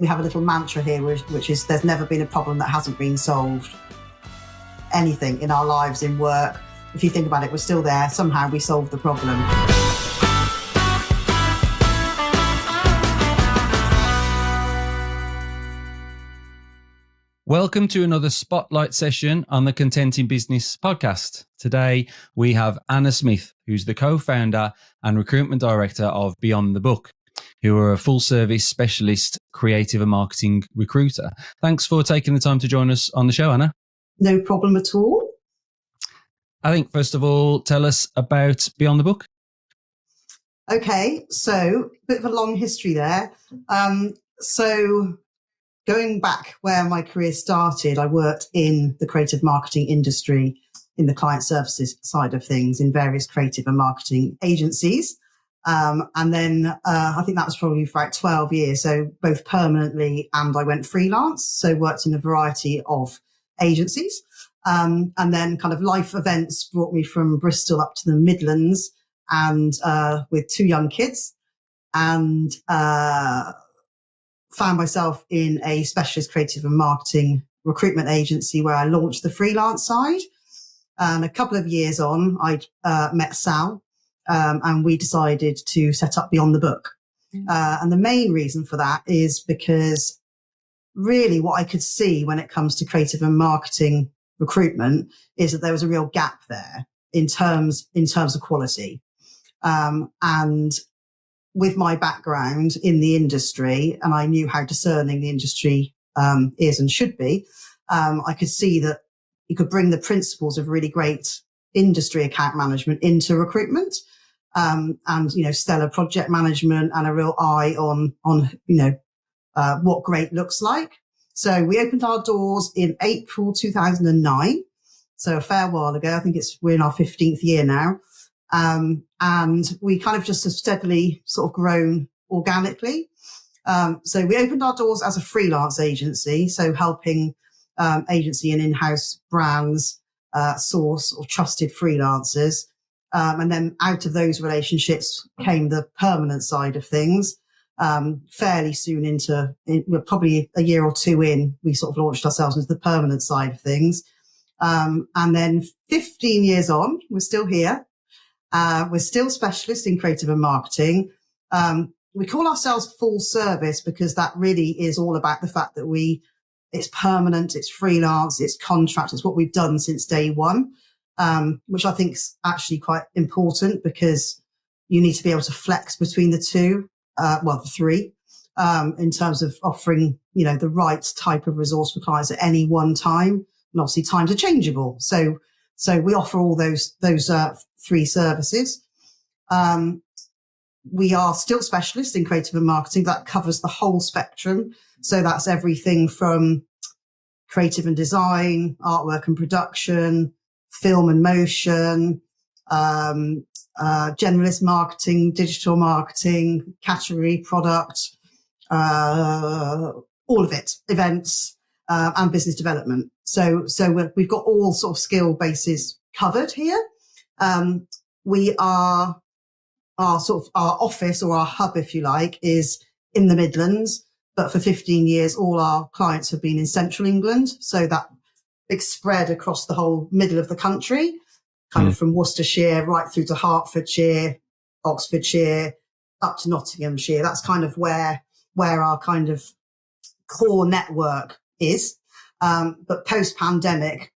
we have a little mantra here, which is there's never been a problem that hasn't been solved. Anything in our lives, in work, if you think about it, we're still there. Somehow we solved the problem. Welcome to another spotlight session on the Content in Business podcast. Today, we have Anna Smith, who's the co-founder and recruitment director of Beyond the Book, who are a full-service specialist creative and marketing recruiter. Thanks for taking the time to join us on the show, Anna. No problem at all. I think, first of all, tell us about Beyond the Book. Okay, so a bit of a long history there. Going back where my career started, I worked in the creative marketing industry, in the client services side of things, in various creative and marketing agencies. And then I think that was probably for about 12 years, so both permanently and I went freelance, so worked in a variety of agencies. And then kind of life events brought me from Bristol up to the Midlands and with two young kids, and found myself in a specialist creative and marketing recruitment agency where I launched the freelance side. And a couple of years on, I met Sal, and we decided to set up Beyond the Book. And the main reason for that is because really what I could see when it comes to creative and marketing recruitment is that there was a real gap there in terms of quality. And with my background in the industry, and I knew how discerning the industry is and should be, I could see that you could bring the principles of really great industry account management into recruitment, and, stellar project management and a real eye on what great looks like. So we opened our doors in April 2009. So a fair while ago. I think we're in our 15th year now. And we kind of just have steadily sort of grown organically. So we opened our doors as a freelance agency, so helping agency and in-house brands source or trusted freelancers. And then out of those relationships came the permanent side of things. Fairly soon we're probably a year or two in, we sort of launched ourselves into the permanent side of things. And then 15 years on, we're still here. We're still specialists in creative and marketing. We call ourselves full service because that really is all about the fact that it's permanent, it's freelance, it's contract. It's what we've done since day one, which I think is actually quite important because you need to be able to flex between the two, the three, in terms of offering, the right type of resource for clients at any one time. And obviously times are changeable. So we offer all those three services. We are still specialists in creative and marketing. That covers the whole spectrum. So that's everything from creative and design, artwork and production, film and motion, generalist marketing, digital marketing, category, product, all of it, events, and business development. So we've got all sort of skill bases covered here. Our office or our hub, if you like, is in the Midlands, but for 15 years, all our clients have been in central England. So that big spread across the whole middle of the country, kind of from Worcestershire right through to Hertfordshire, Oxfordshire, up to Nottinghamshire. That's kind of where our kind of core network is. But post-pandemic,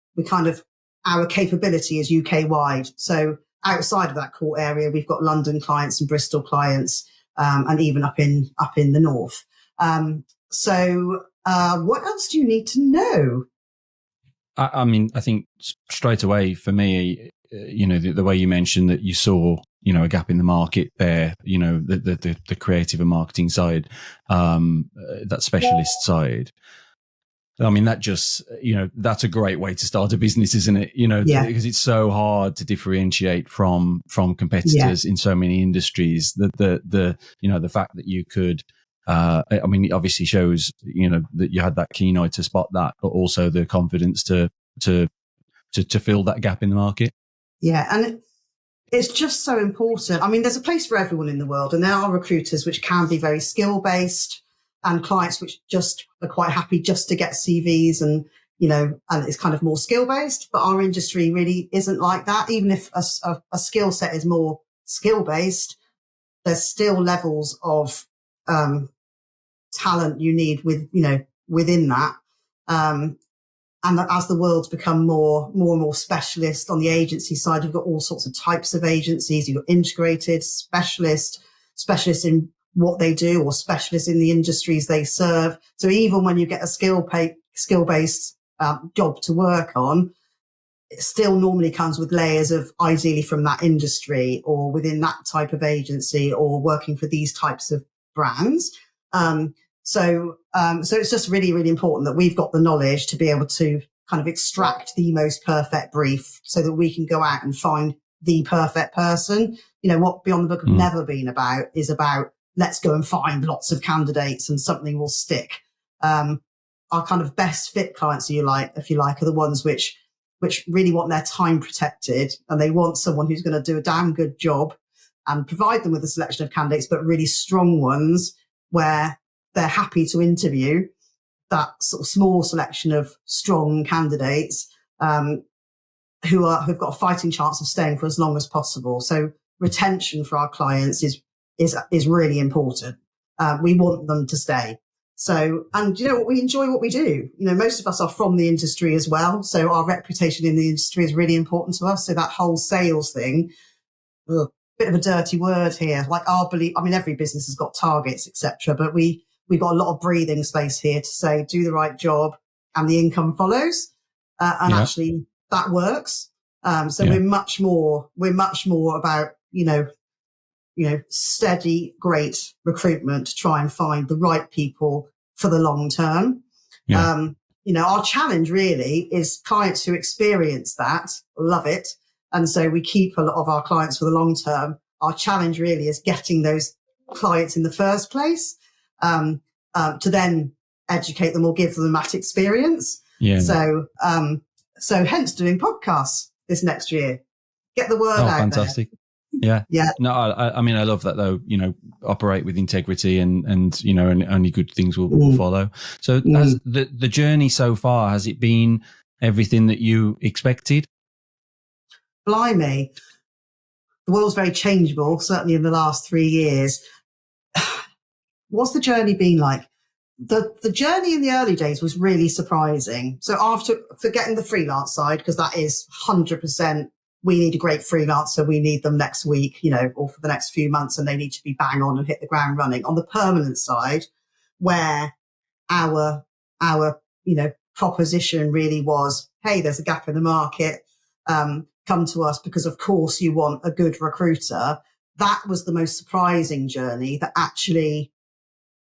our capability is UK wide. So outside of that core area, we've got London clients and Bristol clients, and even up in the north. What else do you need to know? I think straight away for me, the way you mentioned that you saw, a gap in the market there, the creative and marketing side, that specialist side. I mean, that just, that's a great way to start a business, isn't it? Because it's so hard to differentiate from competitors in so many industries. The fact that you could, it obviously shows, that you had that keen eye to spot that, but also the confidence to fill that gap in the market. Yeah. And it's just so important. I mean, there's a place for everyone in the world, and there are recruiters which can be very skill based, and clients which just are quite happy just to get CVs and, and it's kind of more skill based. But our industry really isn't like that. Even if a skill set is more skill based, there's still levels of talent you need within that. And as the world's become more and more specialist on the agency side, you've got all sorts of types of agencies. You've got integrated, specialists in what they do, or specialists in the industries they serve. So even when you get a skill-based job to work on, it still normally comes with layers of ideally from that industry or within that type of agency or working for these types of brands. So it's just really, really important that we've got the knowledge to be able to kind of extract the most perfect brief so that we can go out and find the perfect person. What Beyond the Book have never been about is about, let's go and find lots of candidates and something will stick. Our kind of best fit clients, if you like, are the ones which really want their time protected, and they want someone who's going to do a damn good job and provide them with a selection of candidates, but really strong ones where they're happy to interview that sort of small selection of strong candidates who've got a fighting chance of staying for as long as possible. So retention for our clients is really important. We want them to stay. So, and we enjoy what we do. Most of us are from the industry as well. So our reputation in the industry is really important to us. So that whole sales thing, bit of a dirty word here. Like our belief, every business has got targets, etc. But we've got a lot of breathing space here to say, do the right job and the income follows. Actually that works. We're much more about, steady, great recruitment to try and find the right people for the long term. Yeah. Our challenge really is clients who experience that, love it. And so we keep a lot of our clients for the long term. Our challenge really is getting those clients in the first place, to then educate them or give them that experience. Yeah. So hence doing podcasts this next year. Get the word out. Fantastic. There. Yeah. No, I love that though, operate with integrity and only good things will follow. So has the journey so far, has it been everything that you expected? Blimey. The world's very changeable, certainly in the last 3 years. What's the journey been like? The journey in the early days was really surprising. So after forgetting the freelance side, because that is 100%, we need a great freelancer. We need them next week, or for the next few months, and they need to be bang on and hit the ground running. On the permanent side, where our proposition really was, hey, there's a gap in the market. Come to us because, of course, you want a good recruiter. That was the most surprising journey, that actually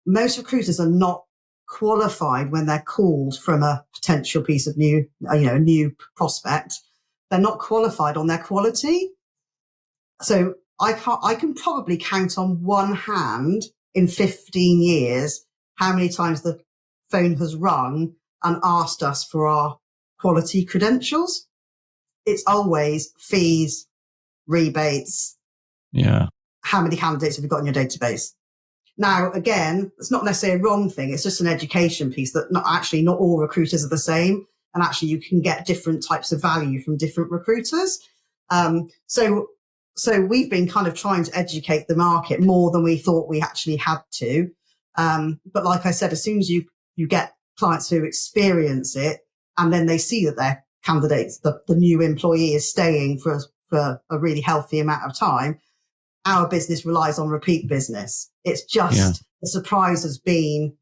most recruiters are not qualified when they're called from a potential piece of new prospect. They're not qualified on their quality. So I can probably count on one hand in 15 years how many times the phone has rung and asked us for our quality credentials. It's always fees, rebates. Yeah. How many candidates have you got in your database? Now, again, it's not necessarily a wrong thing. It's just an education piece that not all recruiters are the same. And actually you can get different types of value from different recruiters. So we've been kind of trying to educate the market more than we thought we actually had to. But like I said, as soon as you get clients who experience it and then they see that their candidates, the new employee is staying for a really healthy amount of time, our business relies on repeat business. It's just the surprise has been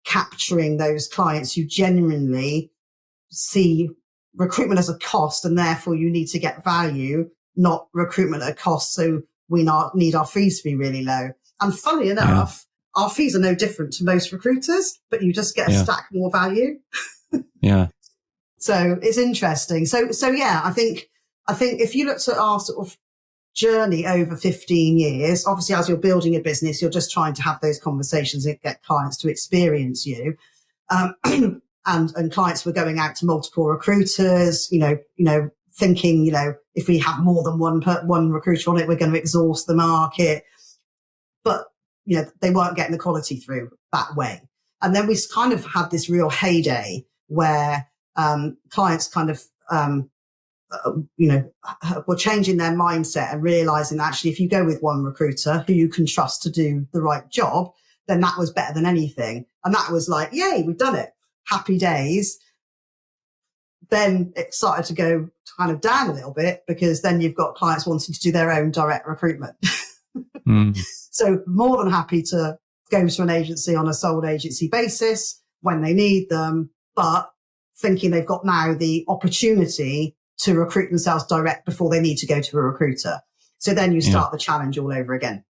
capturing those clients who genuinely see recruitment as a cost, and therefore you need to get value, not recruitment at a cost. So we need our fees to be really low. And funnily enough, our fees are no different to most recruiters, but you just get a stack more value. Yeah. So it's interesting. So I think if you looked at our sort of journey over 15 years, obviously as you're building a business, you're just trying to have those conversations and get clients to experience you. And clients were going out to multiple recruiters, thinking, if we have more than one recruiter on it, we're going to exhaust the market. But they weren't getting the quality through that way. And then we kind of had this real heyday where clients kind of, were changing their mindset and realizing that actually if you go with one recruiter who you can trust to do the right job, then that was better than anything. And that was like, yay, we've done it. Happy days. Then it started to go kind of down a little bit because then you've got clients wanting to do their own direct recruitment. So more than happy to go to an agency on a sole agency basis when they need them, but thinking they've got now the opportunity to recruit themselves direct before they need to go to a recruiter. So then you start the challenge all over again.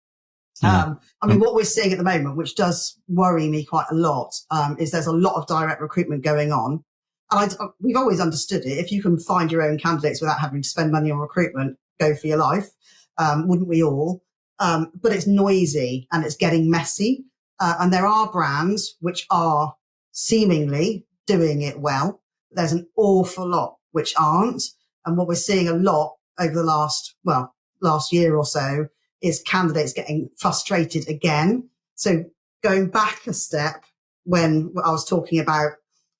What we're seeing at the moment, which does worry me quite a lot, is there's a lot of direct recruitment going on. And we've always understood it. If you can find your own candidates without having to spend money on recruitment, go for your life. Wouldn't we all? But it's noisy and it's getting messy. And there are brands which are seemingly doing it well. There's an awful lot which aren't. And what we're seeing a lot over the last year or so is candidates getting frustrated again. So going back a step, when I was talking about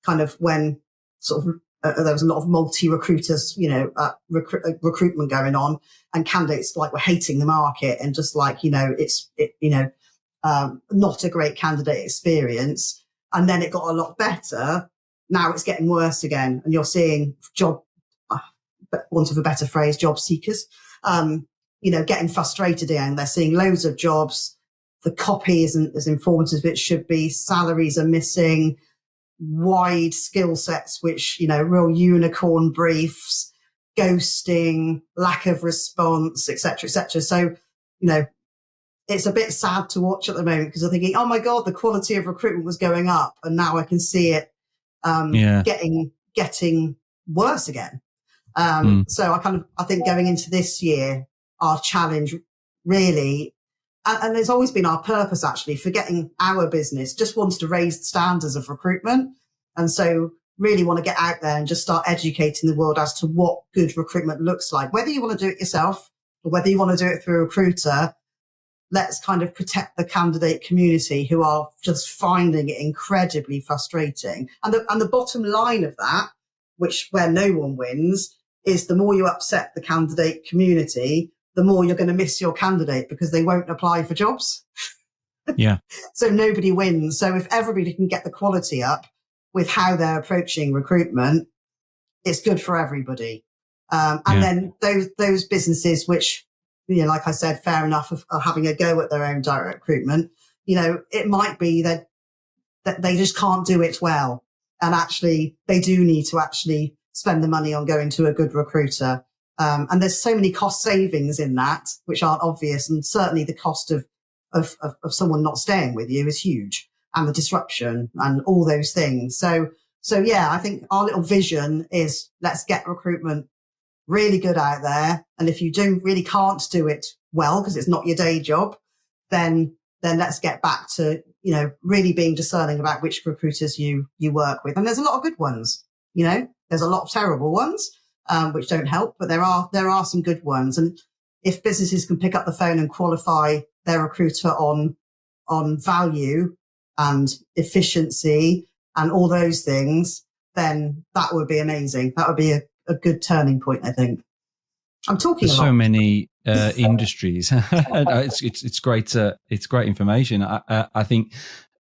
kind of when sort of there was a lot of multi-recruiters, recruitment going on, and candidates were hating the market and just not a great candidate experience. And then it got a lot better. Now it's getting worse again. And you're seeing want of a better phrase, job seekers, getting frustrated again. They're seeing loads of jobs. The copy isn't as informative as it should be. Salaries are missing. Wide skill sets, which, real unicorn briefs, ghosting, lack of response, etc., etc. So, it's a bit sad to watch at the moment because I'm thinking, oh my God, the quality of recruitment was going up, and now I can see it getting worse again. So I think going into this year, our challenge really, and there's always been our purpose actually, forgetting our business, just wanted to raise the standards of recruitment. And so really want to get out there and just start educating the world as to what good recruitment looks like. Whether you want to do it yourself or whether you want to do it through a recruiter, let's kind of protect the candidate community who are just finding it incredibly frustrating. And the bottom line of that, where no one wins, is the more you upset the candidate community, the more you're going to miss your candidate because they won't apply for jobs. Yeah. So nobody wins. So if everybody can get the quality up with how they're approaching recruitment, it's good for everybody. Then those businesses which, like I said, fair enough, are having a go at their own direct recruitment, it might be that they just can't do it well. And actually, they do need to actually spend the money on going to a good recruiter. And there's so many cost savings in that, which aren't obvious. And certainly the cost of someone not staying with you is huge, and the disruption and all those things. So yeah, I think our little vision is let's get recruitment really good out there. And if you really can't do it well because it's not your day job, then let's get back to, really being discerning about which recruiters you work with. And there's a lot of good ones, there's a lot of terrible ones, which don't help, but there are some good ones. And if businesses can pick up the phone and qualify their recruiter on value and efficiency and all those things, then that would be amazing. That would be a good turning point, I think. I'm talking There's a lot. So many industries. It's great. It's great information. I think,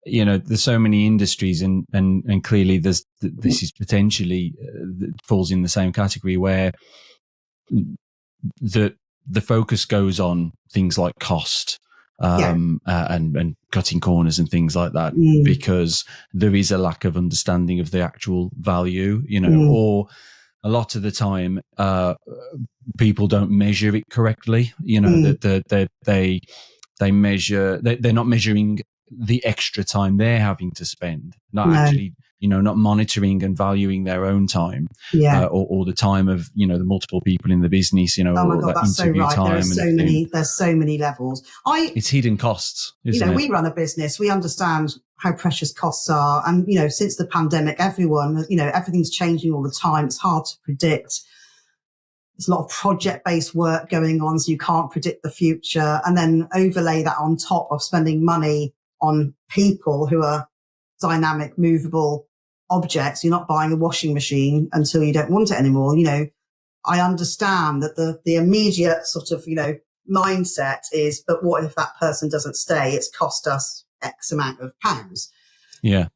there's so many industries and clearly this is potentially falls in the same category where the focus goes on things like cost, and cutting corners and things like that, because there is a lack of understanding of the actual value, or a lot of the time, people don't measure it correctly. That they measure, they're not measuring the extra time they're having to spend, actually, not monitoring and valuing their own time, or the time of, the multiple people in the business, oh my God, that's so right. Time there's so many levels. It's hidden costs, isn't it? We run a business, we understand how precious costs are. And, since the pandemic, everything's changing all the time. It's hard to predict. There's a lot of project-based work going on, so you can't predict the future. And then overlay that on top of spending money on people who are dynamic, movable objects. You're not buying a washing machine until you don't want it anymore. I understand that the immediate sort of, mindset is, but what if that person doesn't stay? It's cost us X amount of pounds. Yeah.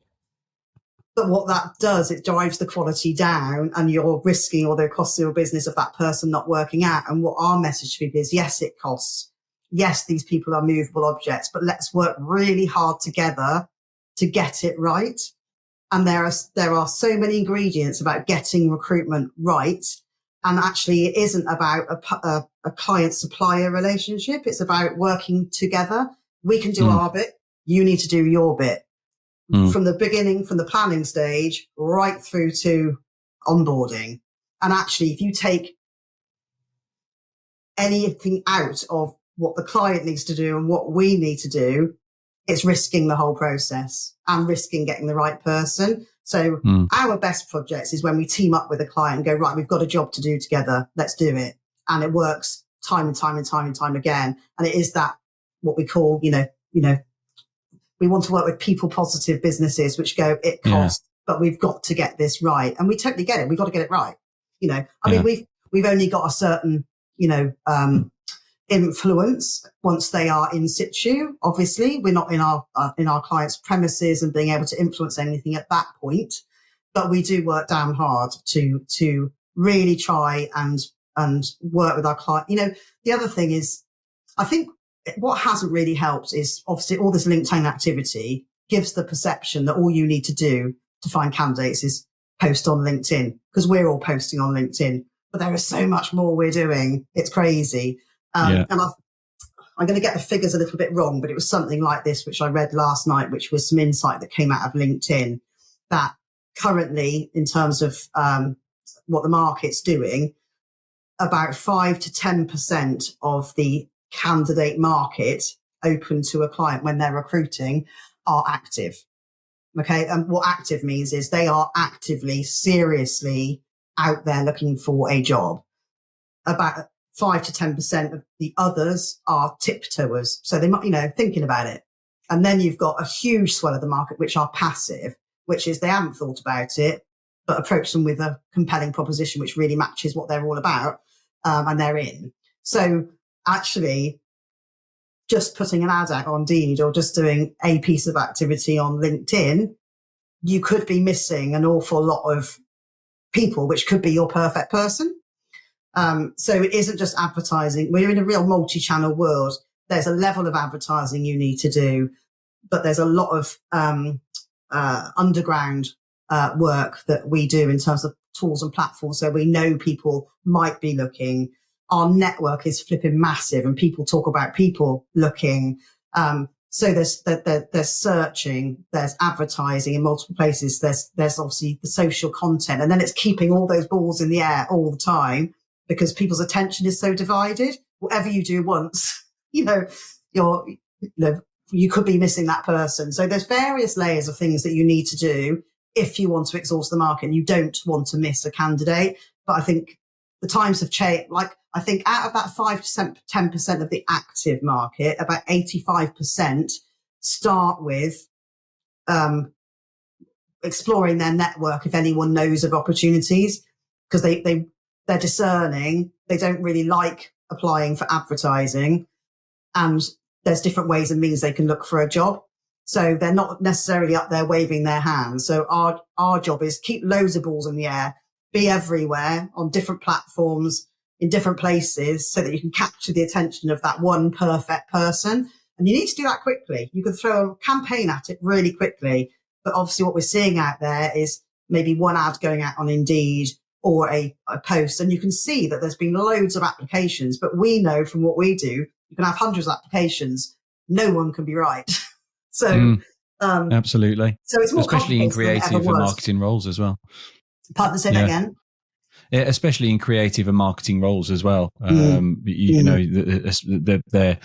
But what that does, it drives the quality down, and you're risking all the costs of your business of that person not working out. And what our message to people is, yes, it costs. Yes, these people are movable objects, but let's work really hard together to get it right. And there are so many ingredients about getting recruitment right. And actually, it isn't about a client-supplier relationship. It's about working together. We can do our bit. You need to do your bit. From the beginning, from the planning stage, right through to onboarding. And actually, if you take anything out of what the client needs to do and what we need to do, it's risking the whole process and risking getting the right person. So our best projects is when we team up with a client and go, right, we've got a job to do together. Let's do it. And it works time and time and time and time again. And it is that what we call, we want to work with people positive businesses which go, it costs, but we've got to get this right. And we totally get it. We've got to get it right. I mean, we've only got a certain, influence once they are in situ. Obviously, we're not in our clients' premises and being able to influence anything at that point, but we do work damn hard to really try and work with our client. The other thing is, I think what hasn't really helped is obviously all this LinkedIn activity gives the perception that all you need to do to find candidates is post on LinkedIn, because we're all posting on LinkedIn, but there is so much more we're doing. It's crazy. And I'm going to get the figures a little bit wrong, but it was something like this, which I read last night, which was some insight that came out of LinkedIn, that currently in terms of what the market's doing, about 5 to 10% of the candidate market open to a client when they're recruiting are active. Okay. And what active means is they are actively, seriously out there looking for a job. About 5 to 10% of the others are tiptoers. So they might, thinking about it. And then you've got a huge swell of the market, which are passive, which is they haven't thought about it, but approach them with a compelling proposition, which really matches what they're all about. And they're in. So actually, just putting an ad out on Indeed or just doing a piece of activity on LinkedIn, you could be missing an awful lot of people, which could be your perfect person. So it isn't just advertising. We're in a real multi-channel world. There's a level of advertising you need to do, but there's a lot of underground work that we do in terms of tools and platforms. So we know people might be looking. Our network is flipping massive, and people talk about people looking. So there's searching, there's advertising in multiple places. There's obviously the social content, and then it's keeping all those balls in the air all the time because people's attention is so divided. Whatever you do once, you could be missing that person. So there's various layers of things that you need to do if you want to exhaust the market and you don't want to miss a candidate. But I think the times have changed. Like, I think out of that 5 to 10% of the active market, about 85% start with exploring their network if anyone knows of opportunities, because they're discerning. They don't really like applying for advertising, and there's different ways and means they can look for a job. So they're not necessarily up there waving their hands. So our job is keep loads of balls in the air, be everywhere on different platforms in different places so that you can capture the attention of that one perfect person. And you need to do that quickly. You can throw a campaign at it really quickly. But obviously what we're seeing out there is maybe one ad going out on Indeed or a post. And you can see that there's been loads of applications, but we know from what we do, you can have hundreds of applications. No one can be right. So, absolutely. So it's more especially in creative and was. marketing roles as well. Pardon, say that again. Yeah, especially in creative and marketing roles as well. You know, they're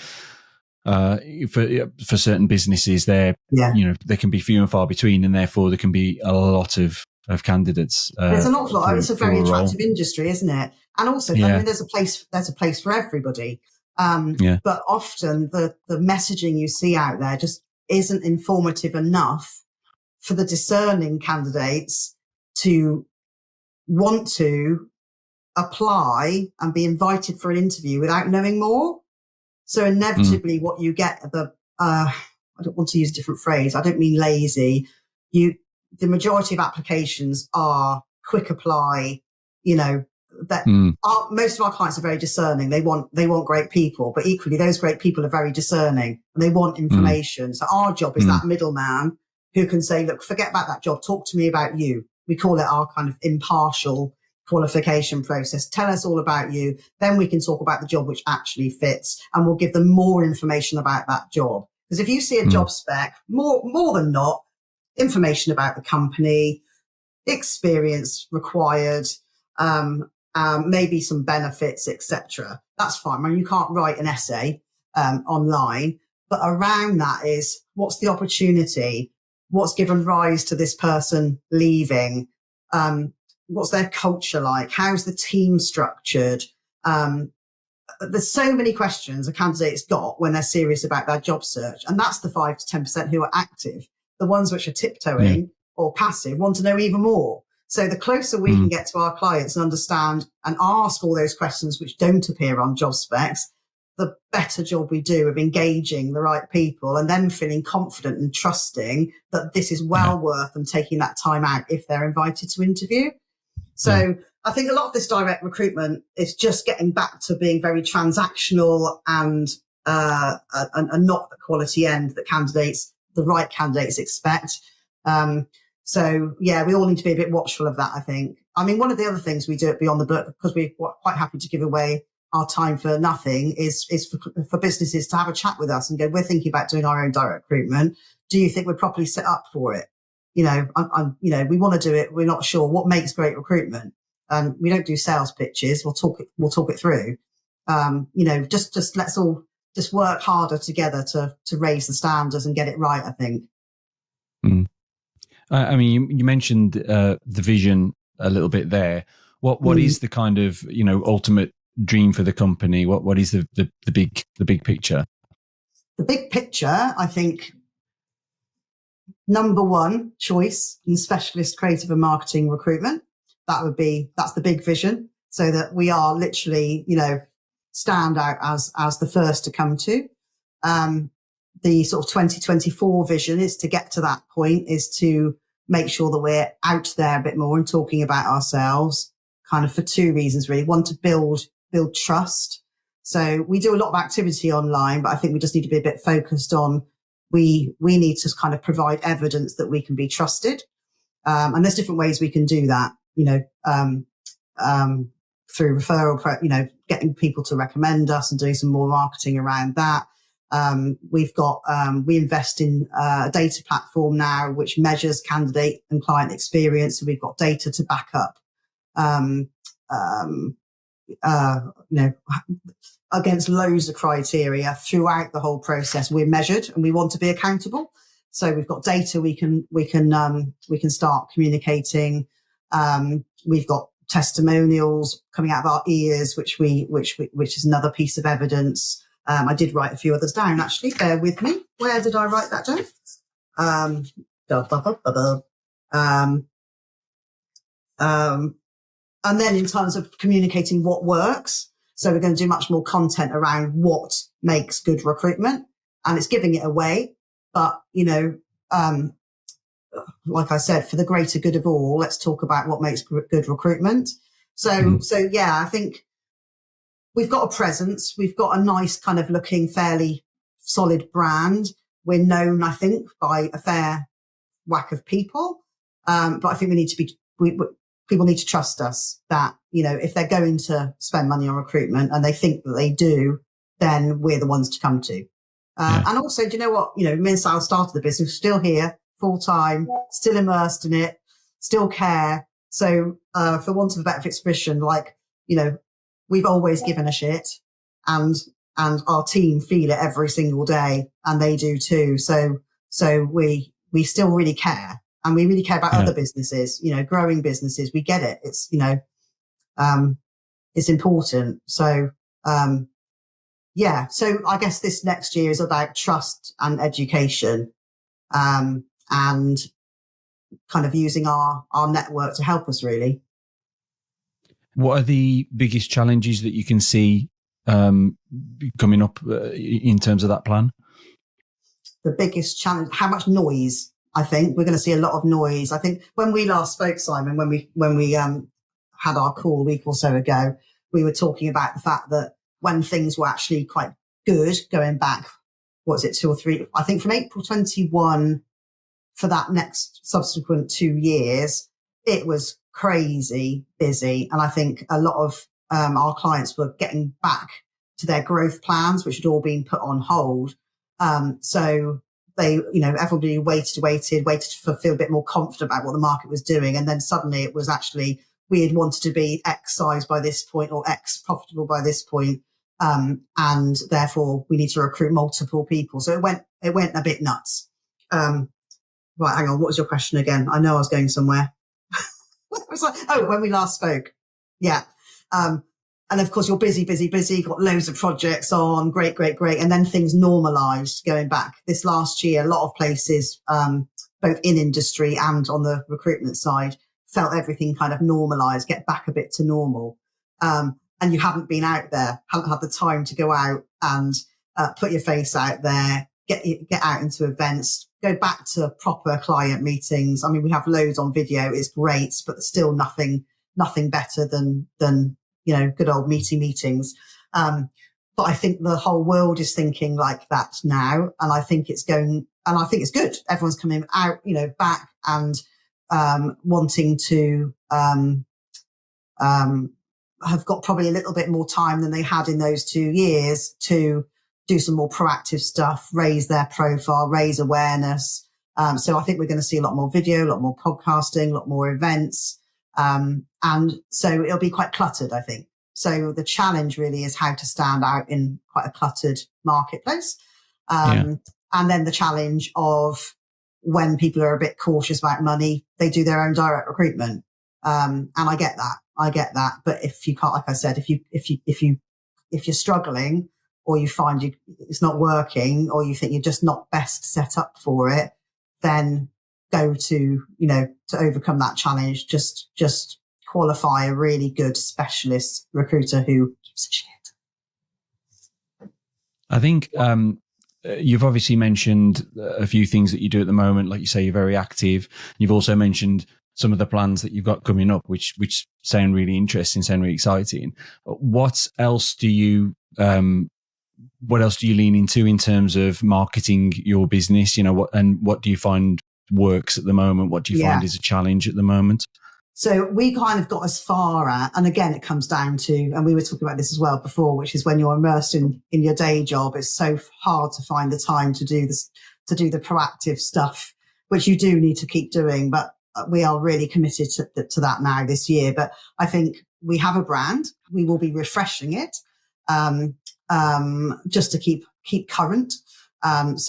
for certain businesses, there can be few and far between, and therefore there can be a lot of of candidates. There's an awful lot. It's a very attractive role. industry, isn't it? And also, I mean, there's a place for everybody. But often the messaging you see out there just isn't informative enough for the discerning candidates to want to apply and be invited for an interview without knowing more. So inevitably what you get, I don't want to use a different phrase. I don't mean lazy. The majority of applications are quick apply, most of our clients are very discerning. They want great people, but equally those great people are very discerning and they want information. So our job is that middleman who can say, look, forget about that job. Talk to me about you. We call it our kind of impartial qualification process. Tell us all about you. Then we can talk about the job which actually fits, and we'll give them more information about that job. Because if you see a job spec, more than not, information about the company, experience required, maybe some benefits, etc. That's fine. I mean, you can't write an essay online, but around that is what's the opportunity, what's given rise to this person leaving, what's their culture like, how's the team structured. There's so many questions a candidate's got when they're serious about their job search, and that's the 5 to 10% who are active. The ones which are tiptoeing or passive want to know even more. So the closer we can get to our clients and understand and ask all those questions which don't appear on job specs, the better job we do of engaging the right people and then feeling confident and trusting that this is well worth them taking that time out if they're invited to interview. So I think a lot of this direct recruitment is just getting back to being very transactional and not the quality end that the right candidates expect. So yeah, we all need to be a bit watchful of that, I think. I mean, one of the other things we do at Beyond the Book, because we're quite happy to give away our time for nothing, is for businesses to have a chat with us and go, we're thinking about doing our own direct recruitment. Do you think we're properly set up for it? We want to do it. We're not sure what makes great recruitment. We don't do sales pitches. We'll talk it through. Just let's all just work harder together to raise the standards and get it right, I think. I mean, you mentioned the vision a little bit there. What is the kind of ultimate dream for the company? What is the big picture? The big picture, I think, number one choice in specialist creative and marketing recruitment. That's the big vision, so that we are literally, stand out as the first to come to. The sort of 2024 vision is to get to that point, is to make sure that we're out there a bit more and talking about ourselves, kind of for two reasons, really. One, to build trust. So we do a lot of activity online, but I think we just need to be a bit focused on, we need to kind of provide evidence that we can be trusted. And there's different ways we can do that, through referral, getting people to recommend us and doing some more marketing around that. We invest in a data platform now, which measures candidate and client experience. So we've got data to back up, against loads of criteria throughout the whole process. We're measured and we want to be accountable. So we've got data we can start communicating. We've got testimonials coming out of our ears, which is another piece of evidence. I did write a few others down, actually. Bear with me. Where did I write that down? And then in terms of communicating what works, so we're going to do much more content around what makes good recruitment, and it's giving it away. But, like I said, for the greater good of all, let's talk about what makes good recruitment. So yeah, I think we've got a presence. We've got a nice kind of looking, fairly solid brand. We're known, I think, by a fair whack of people. But I think people need to trust us that, if they're going to spend money on recruitment and they think that they do, then we're the ones to come to. And also, do you know what? Me and Sal started the business, still here, full time, still immersed in it, still care. So, for want of a better expression, we've always given a shit, and our team feel it every single day, and they do too. So we still really care. and we really care about other businesses, growing businesses. We get it. It's, it's important. So, so I guess this next year is about trust and education, and kind of using our network to help us, really. What are the biggest challenges that you can see coming up in terms of that plan? The biggest challenge, how much noise. I think we're going to see a lot of noise. I think when we last spoke, Simon, when we had our call a week or so ago, we were talking about the fact that when things were actually quite good, going back, what was it, 2 or 3, I think from April 21 for that next subsequent 2 years, it was crazy busy. And I think a lot of our clients were getting back to their growth plans, which had all been put on hold. So they, everybody waited to feel a bit more confident about what the market was doing. And then suddenly it was actually, we had wanted to be X size by this point or X profitable by this point. And therefore we need to recruit multiple people. So it went a bit nuts. Right, hang on. What was your question again? I know I was going somewhere. It was like, when we last spoke. Yeah. And of course you're busy, got loads of projects on. Great. And then things normalized going back this last year. A lot of places, both in industry and on the recruitment side, felt everything kind of normalized, get back a bit to normal. And you haven't been out there, haven't had the time to go out and put your face out there, get out into events, go back to proper client meetings. I mean, we have loads on video. It's great, but still nothing better than good old meetings. But I think the whole world is thinking like that now. And I think it's good. Everyone's coming out, back and wanting to have got probably a little bit more time than they had in those 2 years to do some more proactive stuff, raise their profile, raise awareness. So I think we're going to see a lot more video, a lot more podcasting, a lot more events. And so it'll be quite cluttered, I think. So the challenge really is how to stand out in quite a cluttered marketplace. And then the challenge of when people are a bit cautious about money, they do their own direct recruitment. And I get that. But if you can't, like I said, if you're struggling or you find it's not working or you think you're just not best set up for it, then go to overcome that challenge. Just qualify a really good specialist recruiter who gives a shit. I think you've obviously mentioned a few things that you do at the moment. Like you say, you're very active. You've also mentioned some of the plans that you've got coming up, which sound really interesting, sound really exciting. What else do you lean into in terms of marketing your business? What do you find works at the moment? What do you find is a challenge at the moment? So we kind of got as far at, and again, it comes down to, and we were talking about this as well before, which is when you're immersed in your day job, it's so hard to find the time to do this, to do the proactive stuff, which you do need to keep doing. But we are really committed to that now this year. But I think we have a brand. We will be refreshing it, just to keep current. And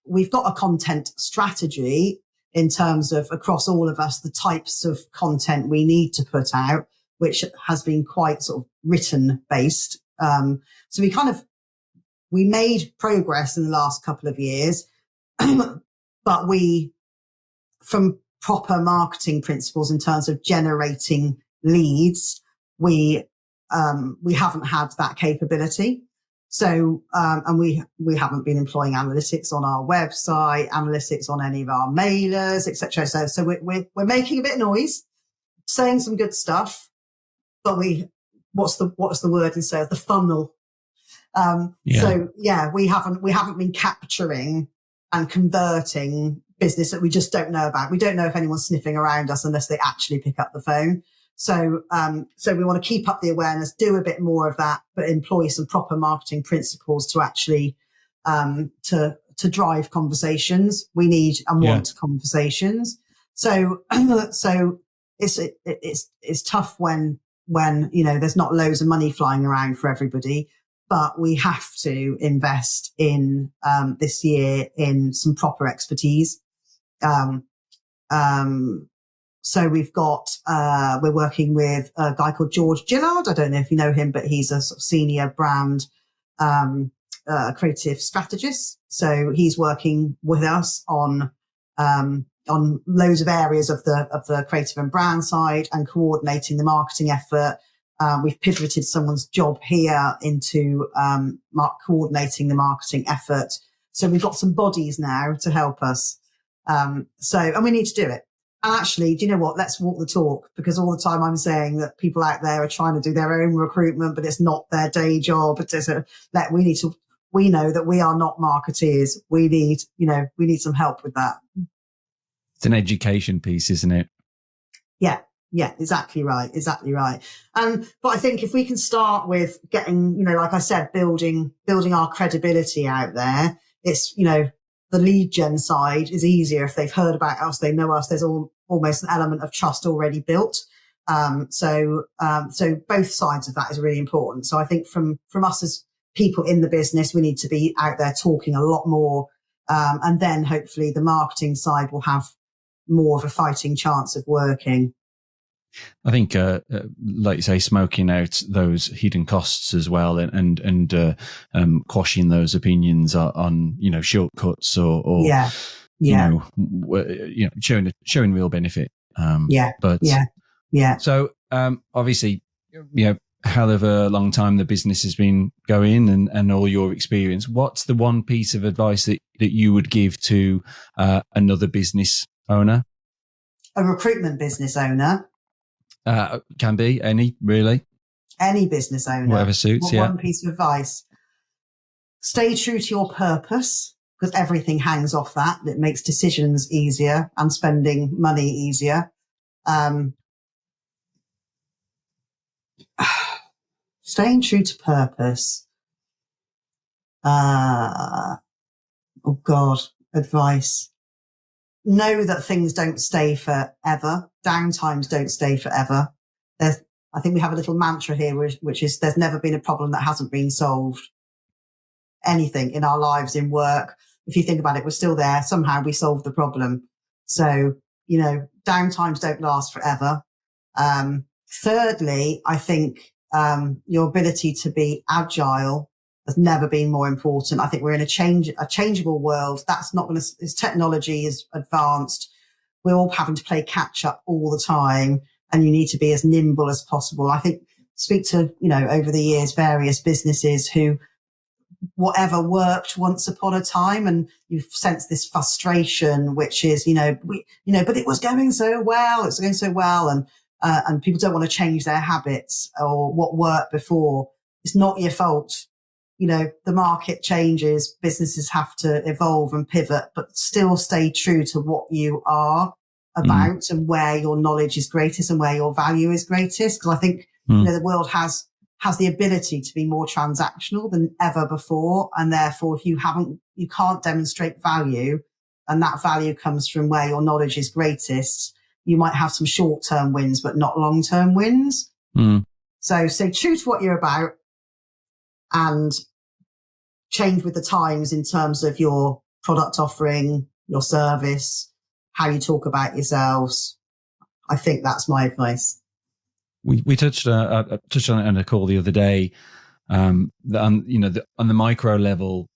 we've got a content strategy in terms of across all of us, the types of content we need to put out, which has been quite sort of written based. So we made progress in the last couple of years, but from proper marketing principles in terms of generating leads, we haven't had that capability. So, and we haven't been employing analytics on our website, analytics on any of our mailers, etc. So we're making a bit of noise, saying some good stuff, but what's the word in sales? The funnel. So we haven't been capturing and converting business that we just don't know about. We don't know if anyone's sniffing around us unless they actually pick up the phone. So we want to keep up the awareness, do a bit more of that, but employ some proper marketing principles to actually, to drive conversations. We need and want conversations. So it's tough when, there's not loads of money flying around for everybody. but we have to invest in this year in some proper expertise. So we've got, we're working with a guy called George Gillard. I don't know if you know him, but he's a sort of senior brand creative strategist. So he's working with us on loads of areas of the creative and brand side and coordinating the marketing effort. We've pivoted someone's job here into coordinating the marketing effort. So we've got some bodies now to help us. And we need to do it. And actually, do you know what? Let's walk the talk, because all the time I'm saying that people out there are trying to do their own recruitment, but it's not their day job. We know that we are not marketeers. We need some help with that. It's an education piece, isn't it? Yeah, exactly right. But I think if we can start with getting, like I said, building our credibility out there, it's, the lead gen side is easier if they've heard about us, they know us. There's almost an element of trust already built. So both sides of that is really important. So I think from us as people in the business, we need to be out there talking a lot more. And then hopefully the marketing side will have more of a fighting chance of working. I think, like you say, smoking out those hidden costs as well, and quashing those opinions on shortcuts or showing real benefit. So obviously, hell of a long time the business has been going, and all your experience. What's the one piece of advice that you would give to another business owner? A recruitment business owner. Can be any business owner, whatever suits. One piece of advice: stay true to your purpose, because everything hangs off that. It makes decisions easier and spending money easier. Staying true to purpose. Advice. Know that things don't stay forever. Downtimes don't stay forever. I think we have a little mantra here, which is there's never been a problem that hasn't been solved. Anything in our lives, in work, if you think about it, we're still there. Somehow we solved the problem. So, downtimes don't last forever. Thirdly, I think your ability to be agile has never been more important. I think we're in a changeable world. That's not going to, as technology is advanced, we're all having to play catch up all the time, and you need to be as nimble as possible. I think speak to, over the years, various businesses who whatever worked once upon a time, and you've sensed this frustration, which is, but it was going so well. It's going so well. And people don't want to change their habits or what worked before. It's not your fault. The market changes, businesses have to evolve and pivot, but still stay true to what you are about and where your knowledge is greatest and where your value is greatest. Because I think, the world has the ability to be more transactional than ever before. And therefore, if you can't demonstrate value, and that value comes from where your knowledge is greatest, you might have some short-term wins, but not long-term wins. So stay true to what you're about and change with the times in terms of your product offering, your service, how you talk about yourselves. I think that's my advice. We touched on it on a call the other day. On the micro level,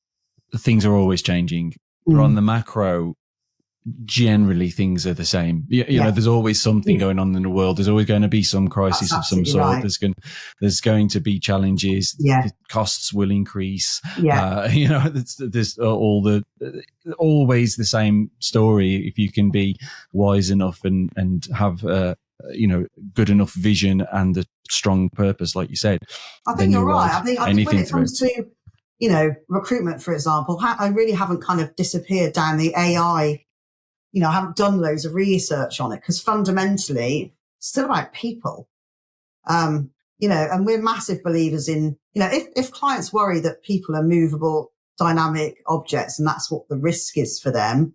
things are always changing. But on the macro, generally things are the same. There's always something going on in the world. There's always going to be some crisis of some sort. Right. There's going to be challenges. Yeah. Costs will increase. Yeah. There's always the same story. If you can be wise enough and have good enough vision and a strong purpose, like you said. I think you're right. I think when it comes to recruitment, for example, I really haven't kind of disappeared down the AI. I haven't done loads of research on it, because fundamentally it's still about people. And we're massive believers in, if clients worry that people are movable, dynamic objects, and that's what the risk is for them,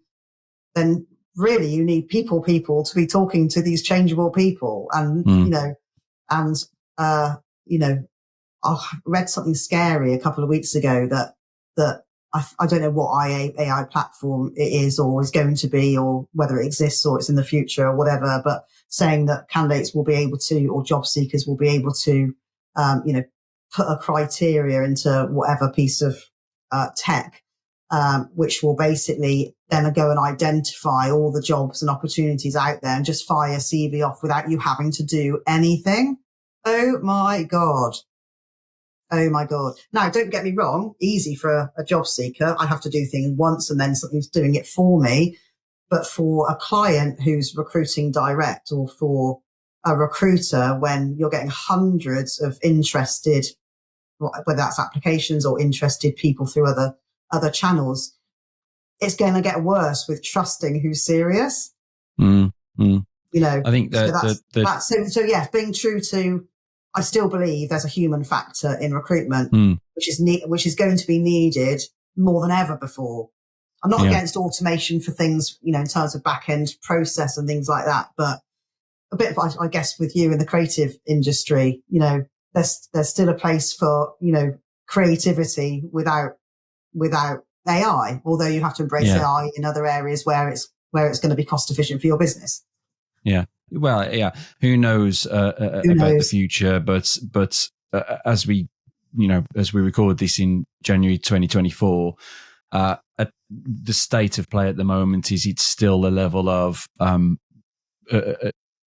then really you need people to be talking to these changeable people. And, I read something scary a couple of weeks ago that I don't know what AI platform it is or is going to be, or whether it exists or it's in the future or whatever, but saying that candidates will be able to, or job seekers will be able to, put a criteria into whatever piece of tech, which will basically then go and identify all the jobs and opportunities out there and just fire a CV off without you having to do anything. Oh my God. Oh my God. Now, don't get me wrong, easy for a job seeker. I have to do things once and then something's doing it for me. But for a client who's recruiting direct, or for a recruiter, when you're getting hundreds of interested, whether that's applications or interested people through other channels, it's going to get worse with trusting who's serious. Mm. I think so yes, being true to, I still believe there's a human factor in recruitment, which is going to be needed more than ever before. I'm not against automation for things, in terms of back end process and things like that, but a bit of, I guess, with you in the creative industry, there's still a place for, creativity without AI, although you have to embrace AI in other areas where it's going to be cost efficient for your business. Yeah. Well, yeah. Who knows about the future? But as we record this in January 2024, the state of play at the moment is it's still a level of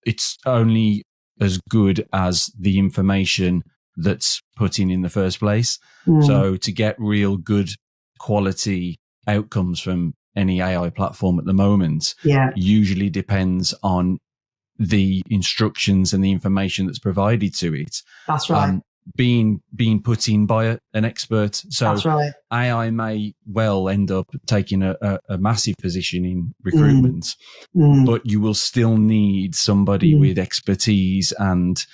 it's only as good as the information that's put in the first place. So to get real good quality outcomes from any AI platform at the moment usually depends on the instructions and the information that's provided to it. That's right. Being put in by an expert. So that's right. AI may well end up taking a massive position in recruitment, but you will still need somebody with expertise and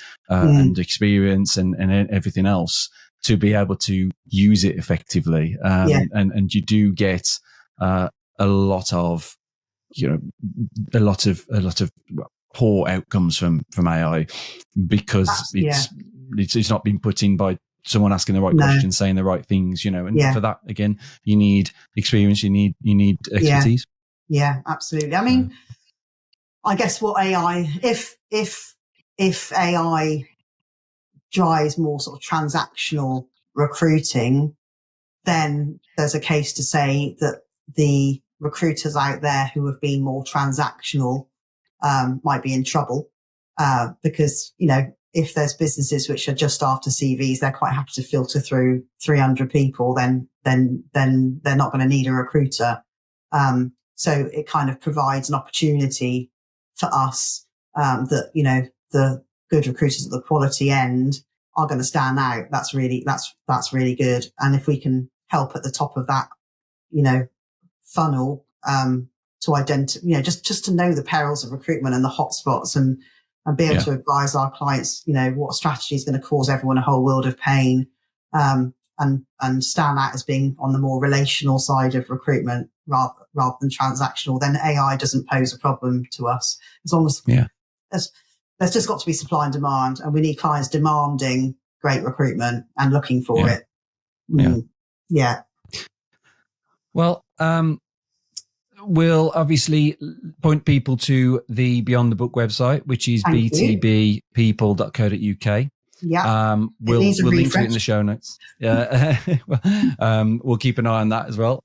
experience and everything else to be able to use it effectively. And you do get a lot of poor outcomes from AI because it's not been put in by someone asking the right questions, saying the right things, and for that, again, you need experience, you need expertise. Yeah, absolutely. I mean, I guess what AI, if AI drives more sort of transactional recruiting, then there's a case to say that the recruiters out there who have been more transactional might be in trouble, because, if there's businesses which are just after CVs, they're quite happy to filter through 300 people, then they're not going to need a recruiter. So it kind of provides an opportunity for us, that, the good recruiters at the quality end are going to stand out. That's really good. And if we can help at the top of that, funnel, to identify, just to know the perils of recruitment and the hotspots and be able to advise our clients, what strategy is going to cause everyone a whole world of pain, and stand out as being on the more relational side of recruitment rather than transactional, then AI doesn't pose a problem to us. As long as there's just got to be supply and demand, and we need clients demanding great recruitment and looking for it. Well, we'll obviously point people to the Beyond the Book website, which is btbpeople.co.uk. We'll link to it in the show notes. We'll keep an eye on that as well.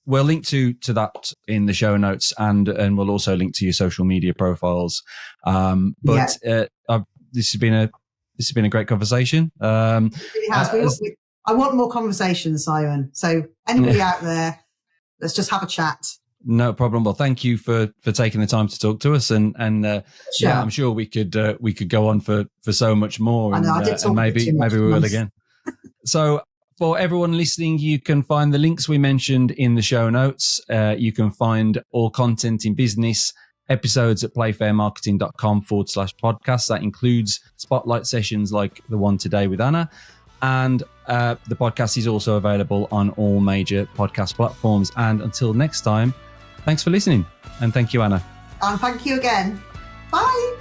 We'll link to that in the show notes, and we'll also link to your social media profiles. This has been a great conversation. It really has. I want more conversations, Simon. So anybody out there, let's just have a chat. No problem. Well, thank you for taking the time to talk to us, and I'm sure we could go on for so much more, and maybe we will again. So for everyone listening, you can find the links we mentioned in the show notes. You can find all content in business episodes at playfairmarketing.com/podcast. That includes spotlight sessions like the one today with Anna. And the podcast is also available on all major podcast platforms. And until next time, thanks for listening. And thank you, Anna. And thank you again. Bye.